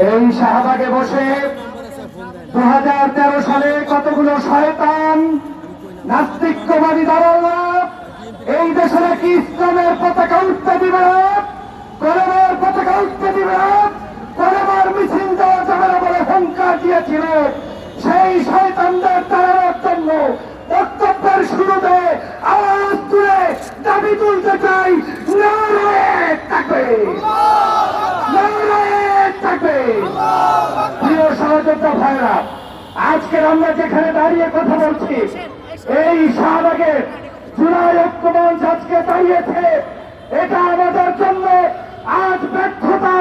এই শাহবাগে বসে 2013 সালে কতগুলো শয়তান নাস্তিকবাদী দালালরা এই দেশে নাকি ইসলামের পতাকা উঠতে দিবে না, কলেমার পতাকা উঠতে দিবে না, কলেমার মিছিল দেওয়া যাবে না বলে হুঙ্কার দিয়েছিল। সেই শয়তানদের তাড়ানোর জন্য বক্তব্যের শুরুতে আওয়াজ তুলে দাবি তুলতে চাই, নারায়ে তাকবীর, নারায়ে তাকবীর। প্রিয় সহযোদ্ধা ভাইরা, আজকে আমরা যেখানে দাঁড়িয়ে কথা বলছি, এই শাহবাগে জুলাই ঐক্যমঞ্চ আজকে দাঁড়িয়েছে, এটা আমাদের জন্য আজ ব্যর্থতা।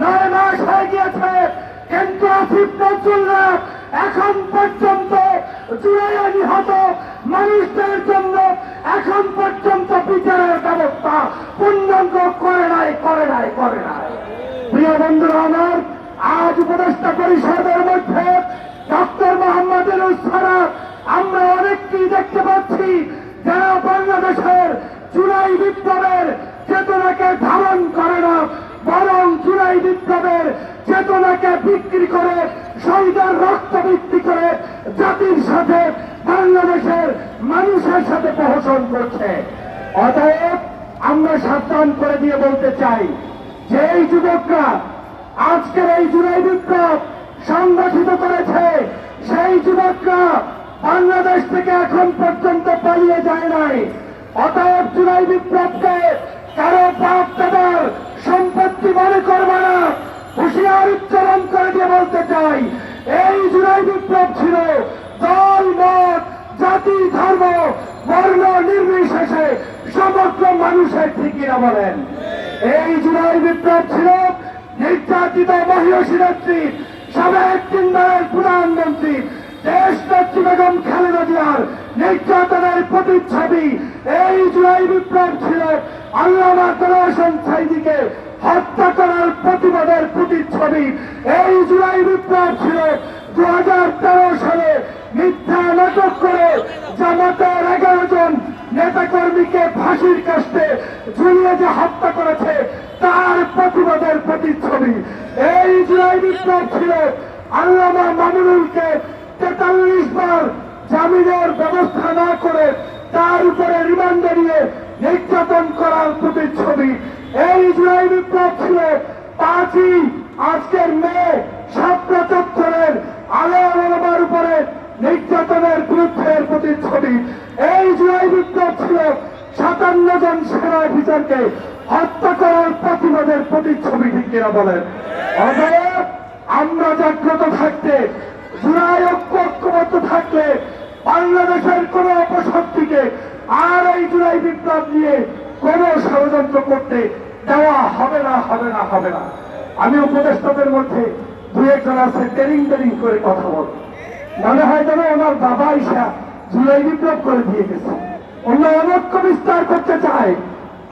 9 মাস হয়ে গিয়েছে, কিন্তু আসিফ নজরুলরা এখন পর্যন্ত জুলাইয়ে নিহত মানুষদের জন্য এখন পর্যন্ত বিচারের ব্যবস্থা পূর্ণাঙ্গ করে নাই। প্রিয় বন্ধুরা আমার, আজ উপদেষ্টা পরিষদের মধ্যে ডক্টর মোহাম্মদ ইউনূস ছাড়া আমরা অনেককেই দেখতে পাচ্ছি যারা বাংলাদেশের জুলাই বিপ্লবের চেতনাকে ধারণ করে না, বরং জুলাই বিপ্লবের চেতনাকে বিক্রি করে, শহীদের রক্ত বিক্রি করে জাতির সাথে, বাংলাদেশের মানুষের সাথে প্রহসন করছে। অতএব আমরা সাবধান করে দিয়ে বলতে চাই যে এই যুবকরা আজকের এই জুলাই বিপ্লব সংগঠিত করেছে, সেই যুবকরা বাংলাদেশ থেকে এখন পর্যন্ত পালিয়ে যায় নাই। অতএব জুলাই বিপ্লবকে কারো বাপ দাদার সম্পত্তি মনে করবে না। হুঁশিয়ার উচ্চারণ করে দিয়ে বলতে চাই, এই জুলাই বিপ্লব ছিল দল মত জাতি ধর্ম বর্ণ নির্বিশেষে সমগ্র মানুষের, ঠিকিরা বলেন। এই জুলাই বিপ্লব ছিল নির্যাতিত মহিষী নেত্রী, সাবেক 3 বারের প্রধানমন্ত্রী দেশ নেত্রী বেগম খালেদা জিয়ার নির্যাতনের প্রতিচ্ছবি। এই জুলাই বিপ্লব ছিল আল্লামা দেলোয়ার হোসেন সাঈদীকে হত্যা করার প্রতিবাদের প্রতিচ্ছবি। এই জুলাই বিপ্লব ছিল 2013 সালে মিথ্যা নাটক করে জামাতের 11 জন নেতাকর্মীকে ফাঁসির কাস্টে ঝুলিয়ে যে হত্যা করেছে তার প্রতিবাদের প্রতিচ্ছবি। এই জুলাই বিপ্লব ছিল আল্লামা মামুনুলকে 43 বার জামিনের ব্যবস্থা না করে তার উপরে রিমান্ডে নিয়ে নির্যাতন করার প্রতিচ্ছবি। এই জুলাই বিপ্লব ছিল 5ই আজকের মে শাপলা চত্বরের আলেম ওলামার উপরে নির্যাতনের বিরুদ্ধের প্রতিচ্ছবি। এই জুলাই বিপ্লব ছিল 57 জন সেনা অফিসারকে হত্যা করার প্রতিবাদের প্রতিচ্ছবি, ঠিক কিনা বলেন। অতএব আমরা জাগ্রত থাকতে, জুলাই ঐক্যবদ্ধ থাকলে বাংলাদেশের কোন অপশক্তিকে আর এই জুলাই বিপ্লব নিয়ে কোন ষড়যন্ত্র করতে দেওয়া হবে না। আমি উপদেষ্টাদের মধ্যে 2-1 আছে টেরিং করে কথা বল, মনে হয় যেন ওনার বাবা ইসা জুলাই বিপ্লব করে দিয়ে গেছে, অন্য অনৈক্য বিস্তার করতে চায়।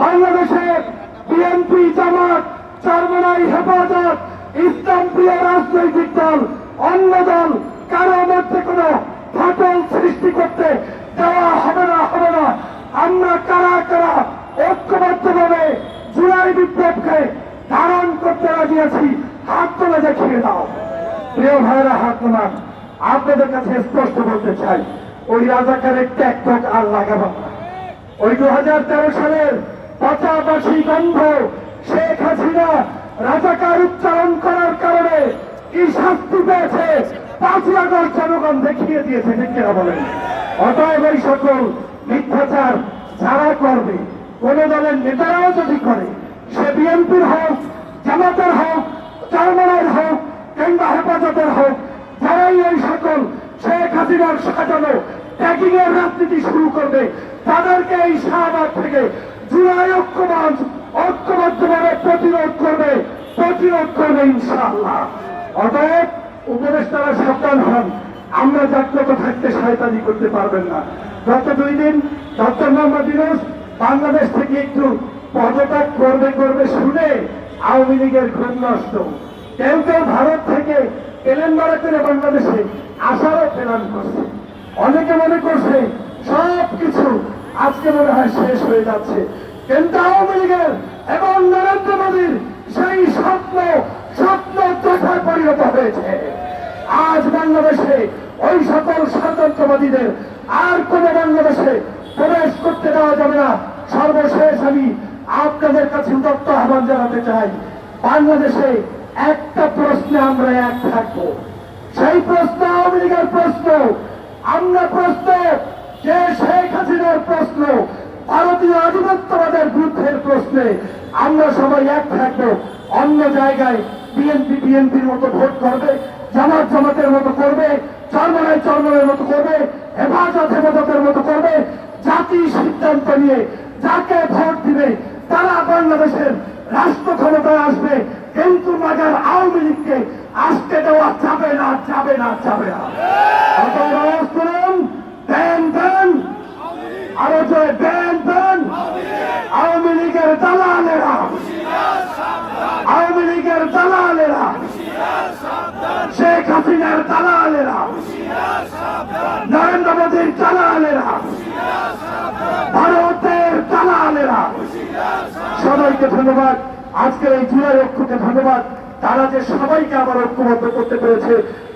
বাংলাদেশে বিএনপি, জামাত, চরমনাই, হেফাজত, ইসলাম প্রিয় রাজনৈতিক দল, অন্য দল কারো মধ্যে কোন ফাটল সৃষ্টি করতে দেওয়া হবে না। আমরা কারা ঐক্যবদ্ধভাবে জুলাই বিপ্লবকে ধারণ করতে রাজি আছি, হাত তুলে দেখিয়ে দাও। প্রিয় ভাইরা, হাত নামান। আপনাদের কাছে স্পষ্ট বলতে চাই, ওই রাজাকারের ট্যাক আর লাগাবো না। ওই 2013 সালের পচাবাসী গন্ধ শেখ হাসিনা রাজাকার উচ্চারণ করার কারণে কি শাস্তি পেয়েছে 5ই আগস্ট জনগণ দেখিয়ে দিয়েছে, ঠিক কিনা বলেন। অতএব এই সকল মিথ্যাচার যারা করবে, কোন দলের নেতারাও যদি করে, সে বিএনপির হোক, জামাতের হোক, চরমনাইয়ের হোক কিংবা হেফাজতের হোক, যারাই এই সকল শেখ হাসিনার সাজানো ট্যাগিং এর রাজনীতি শুরু করবে, তাদেরকে এই শাহবাগ থেকে জুলাই ঐক্যমঞ্চ ঐক্যবদ্ধভাবে প্রতিরোধ করবে ইনশাআল্লাহ। অতএব উপদেষ্টারা সাবধান হন, আমরা জাগ্রত থাকতে শয়তানি করতে পারবেন না। গত 2 দিন ডক্টর মোহাম্মদ ইউনূস বাংলাদেশ থেকে একটু পদত্যাগ করবে শুনে আওয়ামী লীগের ঘুম নষ্ট। কেউ ভারত থেকে প্লেন ভাড়া করে বাংলাদেশে আসারও প্ল্যান করছে। অনেকে মনে করছে সবকিছু আজকে মনে হয় শেষ হয়ে যাচ্ছে, কিন্তু আওয়ামী লীগের এবং নরেন্দ্র মোদীর সেই স্বপ্ন স্বপ্ন দেখায় পরিণত হয়েছে। আজ বাংলাদেশে ওই সকল ষড়যন্ত্রবাদীদের আর কোন বাংলাদেশে প্রবেশ করতে দেওয়া যাবে না। সর্বশেষ আমি আপনাদের কাছে উদাত্ত আহ্বান জানাতে চাই, বাংলাদেশে একটা প্রশ্নে আমরা এক থাকবো, সেই প্রশ্ন আওয়ামী লীগের প্রশ্ন, আমরা প্রশ্ন যে শেখ হাসিনার প্রশ্ন, ভারতীয় আধিপত্যবাদের বিরুদ্ধের প্রশ্নে আমরা সবাই এক থাকবো। অন্য জায়গায় বিএনপির মতো ভোট করবে, জামাতের মতো করবে, চরমনের মতো করবে, হেফাজতের মতো করবে। জাতি সিদ্ধান্ত নিয়ে যাকে ভোট দিবে তারা বাংলাদেশের রাষ্ট্র ক্ষমতায় আসবে, কিন্তু মাগার আওয়ামী লীগকে আসতে দেওয়া যাবে না, যাবে না, যাবে না। আরো জয় দেন। আওয়ামী লীগের দালালেরা, আওয়ামী লীগের দালালেরা, শেখ হাসিনার দালালেরা, নরেন্দ্র মোদীর দালালেরা, ভারতের দালালেরা, সবাইকে ধন্যবাদ। আজকের এই জুলাই ঐক্যকে ধন্যবাদ, তারা যে সবাইকে আবার ঐক্যবদ্ধ করতে পেরেছে।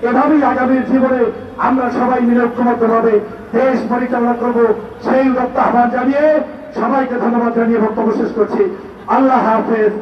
এভাবেই আগামীর জীবনে আমরা সবাই মিলে ঐক্যবদ্ধভাবে দেশ পরিচালনা করব, সেই উদ্যোক্ত আহ্বান জানিয়ে সবাইকে ধন্যবাদ জানিয়ে বক্তব্য শেষ করছি। আল্লাহ হাফেজ।